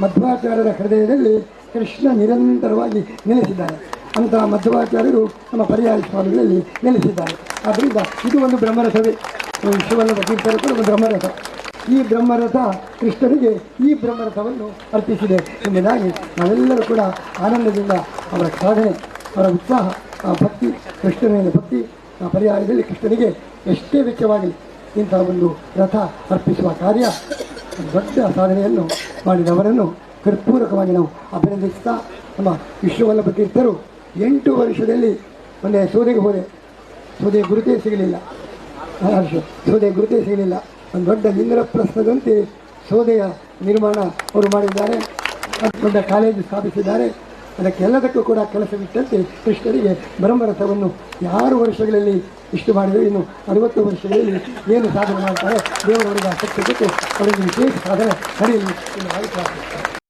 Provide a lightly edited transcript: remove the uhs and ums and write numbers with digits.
ಮಧ್ವಾಚಾರ್ಯರ ಹೃದಯದಲ್ಲಿ ಕೃಷ್ಣ ನಿರಂತರವಾಗಿ ನೆಲೆಸಿದ್ದಾರೆ. ಅಂತಹ ಮಧ್ವಾಚಾರ್ಯರು ನಮ್ಮ ಪರ್ಯಾಯ ಸ್ವಾಮಿಗಳಲ್ಲಿ ನೆಲೆಸಿದ್ದಾರೆ. ಆದ್ದರಿಂದ ಇದು ಒಂದು ಬ್ರಹ್ಮರಥವೇ. ವಿಶ್ವವಲ್ಲಭ ತೀರ್ಥರು ಒಂದು ಬ್ರಹ್ಮರಥ. ಈ ಬ್ರಹ್ಮರಥ ಕೃಷ್ಣನಿಗೆ ಈ ಬ್ರಹ್ಮರಥವನ್ನು ಅರ್ಪಿಸಿದೆ ಎಂಬುದಾಗಿ ನಾವೆಲ್ಲರೂ ಕೂಡ ಆನಂದದಿಂದ ಅವರ ಸಾಧನೆ, ಅವರ ಉತ್ಸಾಹ, ಆ ಭಕ್ತಿ, ಕೃಷ್ಣನ ಭಕ್ತಿ, ಆ ಪರ್ಯಾಯದಲ್ಲಿ ಕೃಷ್ಣನಿಗೆ ಎಷ್ಟೇ ವೆಚ್ಚವಾಗಲಿ ಇಂತಹ ಒಂದು ರಥ ಅರ್ಪಿಸುವ ಕಾರ್ಯ ದೊಡ್ಡ ಸಾಧನೆಯನ್ನು ಮಾಡಿದವರನ್ನು ಹೃತ್ಪೂರ್ವಕವಾಗಿ ನಾವು ಅಭಿನಂದಿಸ್ತಾ, ನಮ್ಮ ವಿಶ್ವವಲ್ಲಭ ತೀರ್ಥರು 8 ವರ್ಷದಲ್ಲಿ ಒಂದೇ ಸೋದೆಗೆ ಹೋದೆ, ಸೋದೆಯ ಗುರುತೇ ಸಿಗಲಿಲ್ಲ. ಸೋದೆಯ ಗುರುತೇ ಸಿಗಲಿಲ್ಲ. ಒಂದು ದೊಡ್ಡ ಇಂದ್ರಪ್ರಸ್ಥದಂತೆ ಸೋದೆಯ ನಿರ್ಮಾಣ ಅವರು ಮಾಡಿದ್ದಾರೆ. ದೊಡ್ಡ ಕಾಲೇಜು ಸ್ಥಾಪಿಸಿದ್ದಾರೆ. ಅದಕ್ಕೆಲ್ಲದಕ್ಕೂ ಕೂಡ ಕೆಲಸವಿಟ್ಟಂತೆ ಕೃಷ್ಣನಿಗೆ ಬ್ರಹ್ಮರಥವನ್ನು 6 ವರ್ಷಗಳಲ್ಲಿ ಇಷ್ಟು ಮಾಡಿದರೆ ಇನ್ನು 60 ವರ್ಷಗಳಲ್ಲಿ ಏನು ಸಾಧನೆ ಮಾಡ್ತಾರೆ, ದೇವರವರಿಗೆ ಶಕ್ತಿ ಕೊಟ್ಟು ಅವರಿಗೆ ವಿಶೇಷ ಸಾಧನೆ ನಡೆಯಲಿ ಎಂದು ಪ್ರಾರ್ಥಿಸ್ತಾರೆ.